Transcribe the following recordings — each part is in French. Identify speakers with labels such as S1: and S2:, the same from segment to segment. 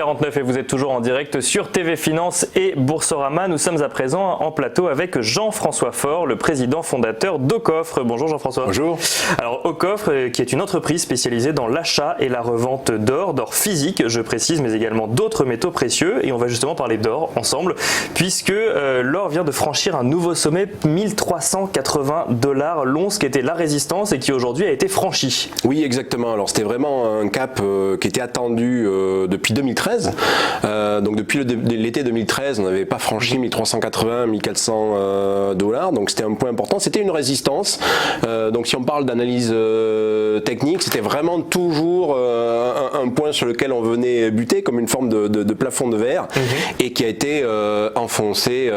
S1: 8h49 et vous êtes toujours en direct sur TV Finance et Boursorama. Nous sommes à présent en plateau avec Jean-François Faure, le président fondateur d'Aucoffre. Bonjour Jean-François.
S2: Bonjour.
S1: Alors Aucoffre, qui est une entreprise spécialisée dans l'achat et la revente d'or physique, je précise, mais également d'autres métaux précieux. Et on va justement parler d'or ensemble, puisque l'or vient de franchir un nouveau sommet, 1380$ l'once, qui était la résistance et qui aujourd'hui a été franchi.
S2: Oui, exactement. Alors c'était vraiment un cap qui était attendu depuis 2013. Donc depuis l'été 2013, on n'avait pas franchi 1380-1400$. Donc c'était un point important. C'était une résistance. Donc si on parle d'analyse technique, c'était vraiment toujours un point sur lequel on venait buter comme une forme de plafond de verre et qui a été enfoncé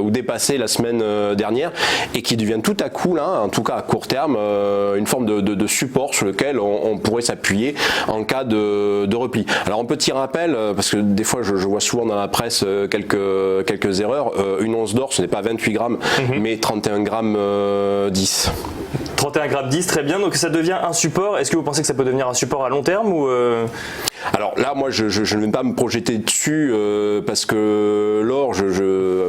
S2: ou dépassé la semaine dernière et qui devient tout à coup, là, en tout cas à court terme, une forme de support sur lequel on pourrait s'appuyer en cas de repli. Alors un petit rappel, parce que des fois je vois souvent dans la presse quelques erreurs, une once d'or ce n'est pas 28 grammes mais 31 grammes 10.
S1: 31 grammes 10, très bien, donc ça devient un support. Est-ce que vous pensez que ça peut devenir un support à long terme ou
S2: Alors là, moi, je ne vais pas me projeter dessus parce que l'or,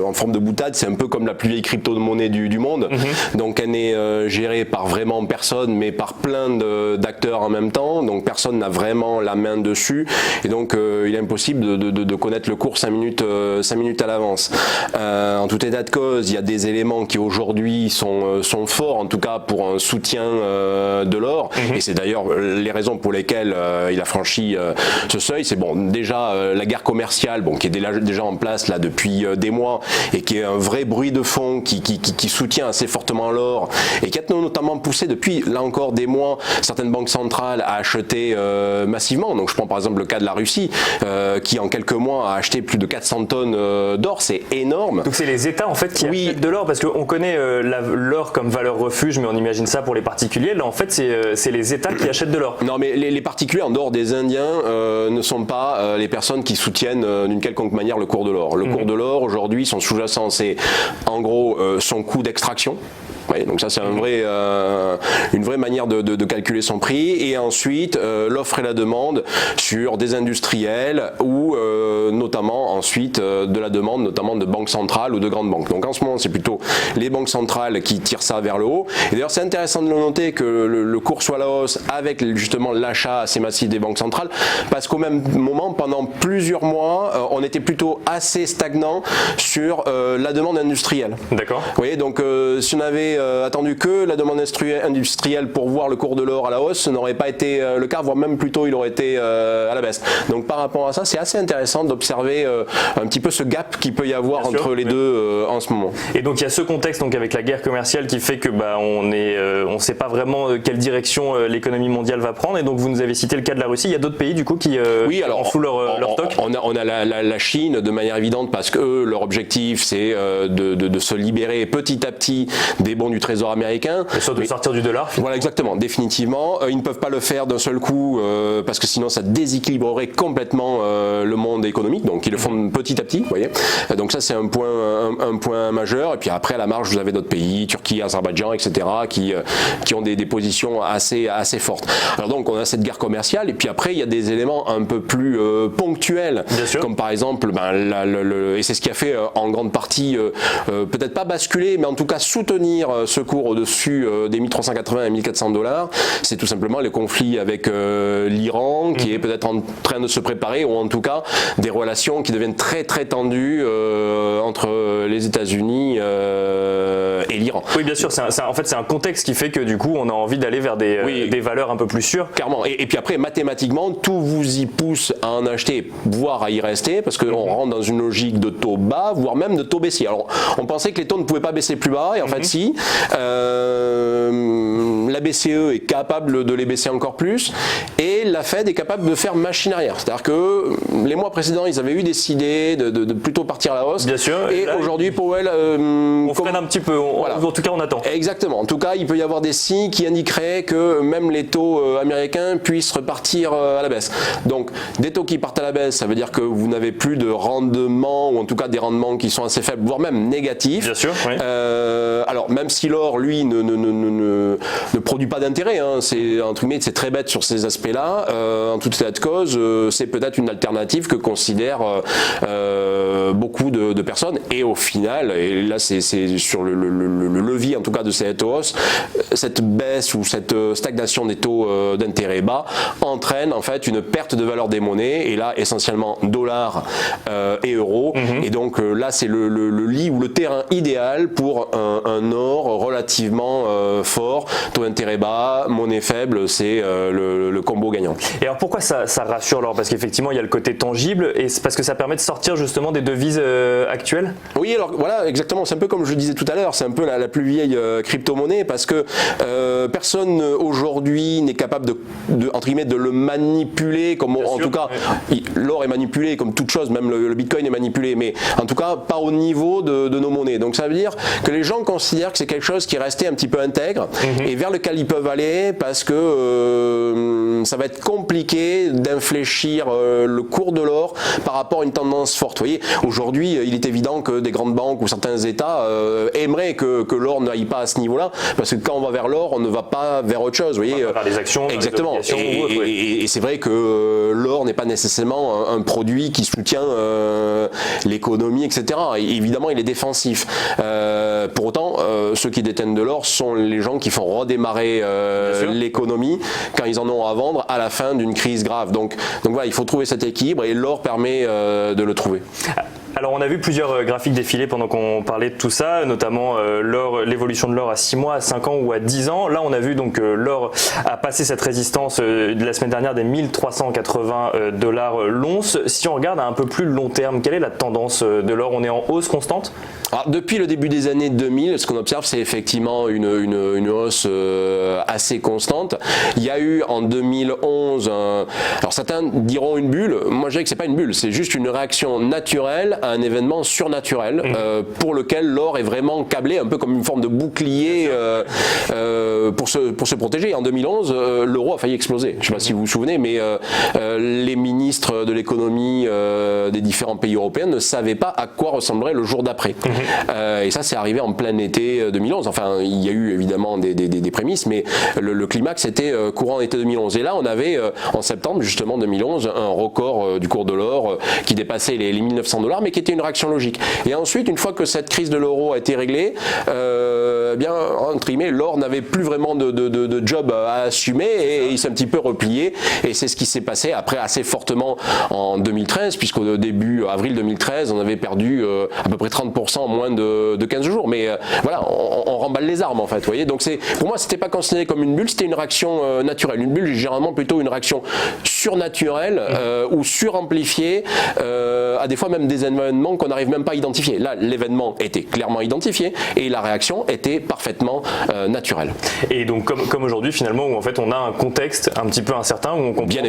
S2: en forme de boutade, c'est un peu comme la plus vieille crypto-monnaie du monde. Donc elle n'est gérée par vraiment personne, mais par plein d'acteurs en même temps. Donc personne n'a vraiment la main dessus. Et donc il est impossible de connaître le cours 5 minutes à l'avance. En tout état de cause, il y a des éléments qui aujourd'hui sont forts, en tout cas pour un soutien de l'or. Et c'est d'ailleurs les raisons pour lesquelles il a franchi ce seuil. C'est bon, déjà la guerre commerciale, qui est déjà en place là depuis des mois et qui est un vrai bruit de fond qui soutient assez fortement l'or et qui a notamment poussé depuis là encore des mois certaines banques centrales à acheter massivement. Donc je prends par exemple le cas de la Russie qui en quelques mois a acheté plus de 400 tonnes d'or. C'est énorme.
S1: Donc c'est les États en fait qui achètent de l'or, parce qu'on connaît l'or comme valeur refuge, mais on imagine ça pour les particuliers. Là en fait c'est les États qui achètent de l'or.
S2: Non, mais les particuliers en dehors des Indiens ne sont pas les personnes qui soutiennent d'une quelconque manière le cours de l'or. Le cours de l'or aujourd'hui, son sous-jacent, c'est en gros son coût d'extraction. Ouais, donc ça c'est une vraie manière de calculer son prix, et ensuite l'offre et la demande sur des industriels ou notamment ensuite de la demande notamment de banques centrales ou de grandes banques. Donc en ce moment c'est plutôt les banques centrales qui tirent ça vers le haut, et d'ailleurs c'est intéressant de le noter que le cours soit à la hausse avec justement l'achat assez massif des banques centrales, parce qu'au même moment pendant plusieurs mois on était plutôt assez stagnant sur la demande industrielle.
S1: D'accord.
S2: Vous voyez, donc si on avait attendu que la demande industrielle pour voir le cours de l'or à la hausse, ce n'aurait pas été le cas, voire même plutôt il aurait été à la baisse. Donc par rapport à ça, c'est assez intéressant d'observer un petit peu ce gap qu'il peut y avoir entre les deux en ce moment.
S1: Et donc il y a ce contexte donc avec la guerre commerciale qui fait que on sait pas vraiment quelle direction l'économie mondiale va prendre, et donc vous nous avez cité le cas de la Russie. Il y a d'autres pays du coup qui enflouent leur stock.
S2: On a la Chine de manière évidente, parce que leur objectif c'est de se libérer petit à petit des bons du trésor américain.
S1: Et surtout de sortir du dollar.
S2: Voilà, exactement, définitivement. Ils ne peuvent pas le faire d'un seul coup parce que sinon ça déséquilibrerait complètement le monde économique. Donc ils le font petit à petit, vous voyez. Donc ça c'est un point majeur. Et puis après à la marge vous avez d'autres pays, Turquie, Azerbaïdjan, etc. qui ont des positions assez fortes. Alors donc on a cette guerre commerciale, et puis après il y a des éléments un peu plus ponctuels, comme par exemple et c'est ce qui a fait en grande partie peut-être pas basculer, mais en tout cas soutenir ce cours au-dessus des 1380 et 1400$, c'est tout simplement les conflits avec l'Iran qui est peut-être en train de se préparer, ou en tout cas des relations qui deviennent très très tendues entre les États-Unis et l'Iran.
S1: Oui, bien sûr, en fait c'est un contexte qui fait que du coup on a envie d'aller vers des valeurs un peu plus sûres.
S2: Clairement, et puis après mathématiquement tout vous y pousse à en acheter, voire à y rester, parce qu'on rentre dans une logique de taux bas, voire même de taux baissier. Alors on pensait que les taux ne pouvaient pas baisser plus bas, et en fait si, la BCE est capable de les baisser encore plus, et la Fed est capable de faire machine arrière. C'est-à-dire que les mois précédents, ils avaient eu décidé de plutôt partir à la hausse.
S1: Bien sûr.
S2: Et aujourd'hui, Powell...
S1: on freine un petit peu, on En tout cas, on attend.
S2: Exactement. En tout cas, il peut y avoir des signes qui indiqueraient que même les taux américains puissent repartir à la baisse. Donc, des taux qui partent à la baisse, ça veut dire que vous n'avez plus de rendement, ou en tout cas des rendements qui sont assez faibles, voire même négatifs.
S1: Bien sûr, oui.
S2: Alors, même si l'or, lui, ne produit pas d'intérêt, hein, c'est très bête sur ces aspects-là, en tout état de cause, c'est peut-être une alternative que considèrent beaucoup de personnes. Et au final, et là c'est sur le levier en tout cas de cette hausse, cette baisse ou cette stagnation des taux d'intérêt bas entraîne en fait une perte de valeur des monnaies, et là essentiellement dollars et euros. Et donc là c'est le lit ou le terrain idéal pour un or relativement fort, taux d'intérêt bas, monnaie faible, c'est le combo gagnant.
S1: Et alors pourquoi ça rassure l'or? Parce qu'effectivement il y a le côté tangible, et c'est parce que ça permet de sortir justement des devises actuelles?
S2: Oui, alors voilà, exactement, c'est un peu comme je disais tout à l'heure, c'est un peu la plus vieille crypto-monnaie, parce que personne aujourd'hui n'est capable entre guillemets, de le manipuler, comme en tout cas, l'or est manipulé comme toute chose, même le bitcoin est manipulé, mais en tout cas pas au niveau de nos monnaies. Donc ça veut dire que les gens considèrent que c'est quelque chose qui est resté un petit peu intègre et vers lequel ils peuvent aller, parce que ça va être compliqué d'infléchir le cours de l'or par rapport à une tendance forte. Vous voyez, aujourd'hui, il est évident que des grandes banques ou certains États aimeraient que l'or n'aille pas à ce niveau-là, parce que quand on va vers l'or, on ne va pas vers autre chose. Vous voyez,
S1: vers des actions,
S2: exactement.
S1: des obligations,
S2: Et c'est vrai que l'or n'est pas nécessairement un produit qui soutient l'économie, etc. Et évidemment, il est défensif. Pour autant, ceux qui détiennent de l'or sont les gens qui font redémarrer l'économie quand ils en ont à vendre à la fin d'une crise grave. Donc voilà, il faut trouver cet équilibre, et l'or permet de le trouver.
S1: Alors on a vu plusieurs graphiques défiler pendant qu'on parlait de tout ça, notamment l'évolution de l'or à 6 mois, à 5 ans ou à 10 ans. Là on a vu donc l'or a passé cette résistance de la semaine dernière des 1380 $ l'once. Si on regarde à un peu plus long terme, quelle est la tendance de l'or? On est en hausse constante?
S2: Alors, depuis le début des années 2000, ce qu'on observe, c'est effectivement une hausse assez constante. Il y a eu en 2011, alors certains diront une bulle, moi je dirais que c'est pas une bulle, c'est juste une réaction naturelle à un événement surnaturel pour lequel l'or est vraiment câblé, un peu comme une forme de bouclier pour se protéger. En 2011, l'euro a failli exploser. Je ne sais pas si vous vous souvenez, mais les ministres de l'économie des différents pays européens ne savaient pas à quoi ressemblerait le jour d'après. Et ça, c'est arrivé en plein été 2011. Enfin, il y a eu évidemment des prémices, mais le climax était courant été 2011. Et là, on avait en septembre, justement 2011, un record du cours de l'or qui dépassait les 1900 $, mais qui était une réaction logique. Et ensuite, une fois que cette crise de l'euro a été réglée, bien, entre guillemets, l'or n'avait plus vraiment de job à assumer, et il s'est un petit peu replié. Et c'est ce qui s'est passé après assez fortement en 2013, puisqu'au début, avril 2013, on avait perdu à peu près 30% en moins de 15 jours. Mais voilà, on remballe les armes en fait. Vous voyez, donc pour moi, c'était pas considéré comme une bulle, c'était une réaction naturelle. Une bulle, généralement plutôt une réaction surnaturelle ou suramplifiée à des fois même des événements qu'on n'arrive même pas à identifier. Là, l'événement était clairement identifié et la réaction était parfaitement naturelle.
S1: Et donc comme aujourd'hui finalement, où en fait on a un contexte un petit peu incertain, où on comprend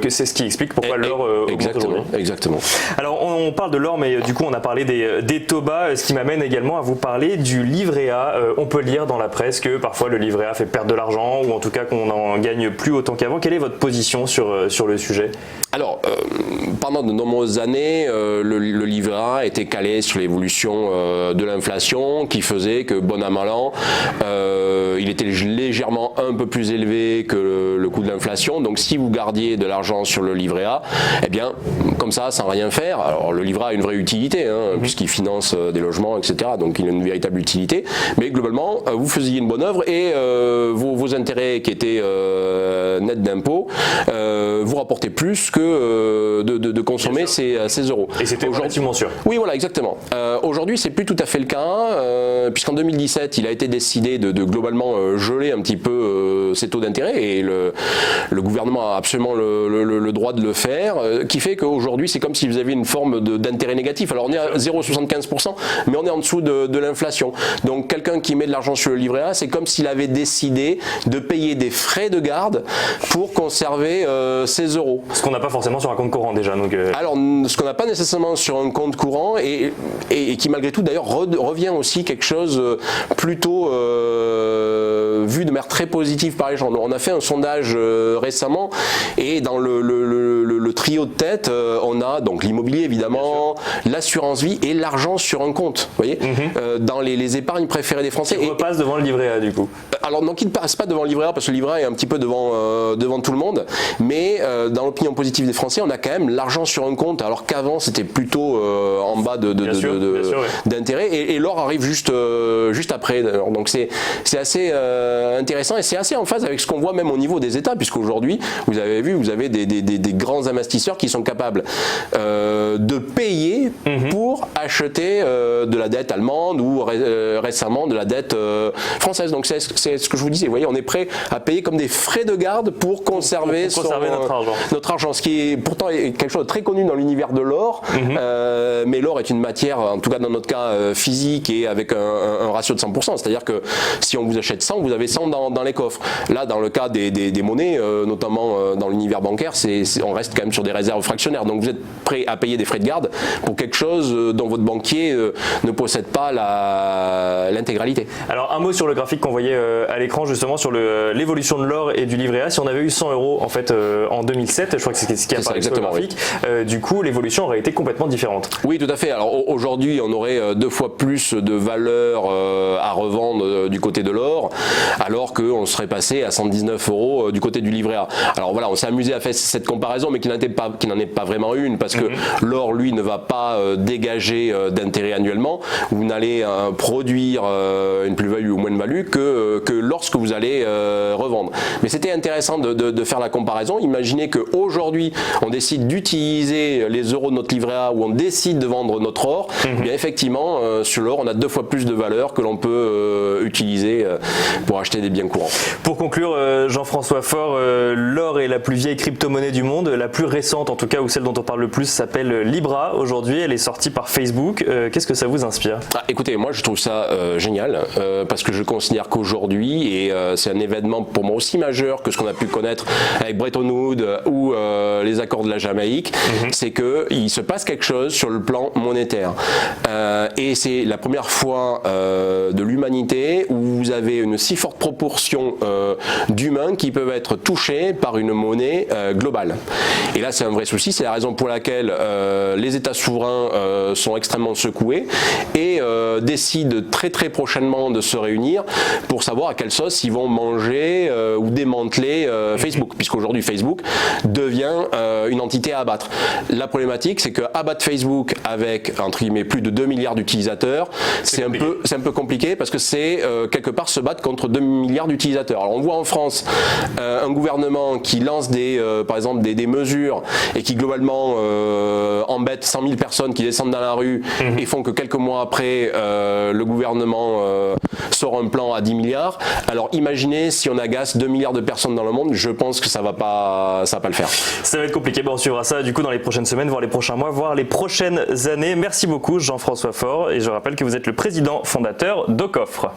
S1: que c'est ce qui explique pourquoi l'or augmente aujourd'hui.
S2: Exactement.
S1: Alors on parle de l'or, mais du coup on a parlé des taux bas, ce qui m'amène également à vous parler du livret A. On peut lire dans la presse que parfois le livret A fait perdre de l'argent, ou en tout cas qu'on en gagne plus autant qu'avant. Quelle est votre position sur le sujet?
S2: Alors, pendant de nombreuses années, le livret A était calé sur l'évolution de l'inflation, qui faisait que, bon an mal an, il était légèrement un peu plus élevé que le coût de l'inflation. Donc, si vous gardiez de l'argent sur le livret A, eh bien, comme ça, sans rien faire, alors le livret A a une vraie utilité, puisqu'il finance des logements, etc. Donc, il a une véritable utilité. Mais globalement, vous faisiez une bonne œuvre, et vos intérêts qui étaient nets d'impôts vous rapportaient plus que de consommer ces euros.
S1: Et c'était relativement sûr.
S2: Oui, voilà, exactement. Aujourd'hui, c'est plus tout à fait le cas, puisqu'en 2017, il a été décidé de globalement geler un petit peu ces taux d'intérêt, et le gouvernement a absolument le droit de le faire, qui fait qu'aujourd'hui, c'est comme si vous aviez une forme d'intérêt négatif. Alors, on est à 0,75%, mais on est en dessous de l'inflation. Donc, quelqu'un qui met de l'argent sur le livret A, c'est comme s'il avait décidé de payer des frais de garde pour conserver ses euros.
S1: Ce qu'on n'a pas forcément sur un compte courant déjà. Donc
S2: Alors, ce qu'on n'a pas nécessairement sur un compte courant et qui malgré tout d'ailleurs revient aussi quelque chose plutôt vu de manière très positive par les gens. On a fait un sondage récemment et dans le trio de tête, on a donc l'immobilier évidemment, l'assurance vie et l'argent sur un compte. Vous voyez, dans les épargnes préférées des Français.
S1: Qui repasse devant le livret A du coup.
S2: Alors non, qui ne passe pas devant le livret A parce que le livret A est un petit peu devant tout le monde, mais dans l'opinion positive des Français, on a quand même l'argent sur un compte, alors qu'avant c'était plutôt en bas d'intérêt et l'or arrive juste après. Donc c'est assez intéressant et c'est assez en phase avec ce qu'on voit même au niveau des États, puisqu'aujourd'hui vous avez des grands investisseurs qui sont capables de payer pour acheter de la dette allemande ou récemment de la dette française. Donc c'est ce que je vous disais, vous voyez, on est prêt à payer comme des frais de garde pour conserver notre argent, ce qui est pourtant quelque chose de très connu dans l'univers de l'or, mais l'or est une matière, en tout cas dans notre cas physique et avec un ratio de 100%, c'est-à-dire que si on vous achète 100, vous avez 100 dans les coffres. Là, dans le cas des monnaies, notamment dans l'univers bancaire, on reste quand même sur des réserves fractionnaires, donc vous êtes prêt à payer des frais de garde pour quelque chose dont votre banquier ne possède pas l'intégralité.
S1: Alors un mot sur le graphique qu'on voyait à l'écran justement sur l'évolution de l'or et du livret A. Si on avait eu 100 € en fait en 2007, je crois que c'est ce qui apparaît sur le graphique, du coup l'évolution aurait été complètement différente.
S2: Oui, tout à fait. Alors aujourd'hui on aurait 2 fois plus de valeur à revendre du côté de l'or, alors qu'on serait passé à 119 € du côté du livret A. Alors voilà, on s'est amusé à faire cette comparaison, mais qui n'en est pas vraiment une, parce que l'or, lui, ne va pas dégager d'intérêt annuellement. Vous n'allez produire une plus-value ou moins de value que lorsque vous allez revendre. Mais c'était intéressant de faire la comparaison. Imaginez qu'aujourd'hui, on décide d'utiliser les euros de notre livret A ou on décide de vendre notre or. Bien effectivement, sur l'or, on a 2 fois plus de valeur que l'on peut utiliser pour acheter des biens courants.
S1: Pour conclure, Jean-François Faure, l'or est la plus vieille crypto-monnaie du monde, la plus récente en tout cas, ou celle dont on parle le plus, s'appelle Libra. Aujourd'hui, elle est sortie par Facebook. Qu'est-ce que ça vous inspire ?
S2: Écoutez, moi je trouve ça génial parce que je considère qu'aujourd'hui, et c'est un événement pour moi aussi majeur que ce qu'on a pu connaître avec Bretton Woods ou les accords de la Jamaïque, c'est qu'il se passe quelque chose sur le plan monétaire. Et c'est la première fois de l'humanité où vous avez une si forte proportion d'humains qui peuvent être touchés par une monnaie globale. Et là, c'est un vrai souci. C'est la raison pour laquelle les États souverains sont extrêmement secoués et décident très très prochainement de se réunir pour savoir à quelle sauce ils vont manger ou démanteler Facebook, puisqu'aujourd'hui Facebook devient une entité à abattre. La problématique, c'est que abattre Facebook avec entre guillemets plus de 2 milliards d'utilisateurs, c'est un peu compliqué parce que c'est quelque part se battre contre 2 milliards d'utilisateurs. Alors on voit en France un gouvernement qui lance par exemple des mesures et qui globalement embête 100 000 personnes qui descendent dans la rue et font que quelques mois après le gouvernement sort un plan à 10 milliards. Alors imaginez si on agace 2 milliards de personnes dans le monde, je pense que ça va pas le faire.
S1: Ça va être compliqué. Bon, on suivra ça du coup dans les prochaines semaines, voire les prochains mois, voire les prochaines années. Merci beaucoup Jean-François Faure et je rappelle que vous êtes le président fondateur d'Ocoffre.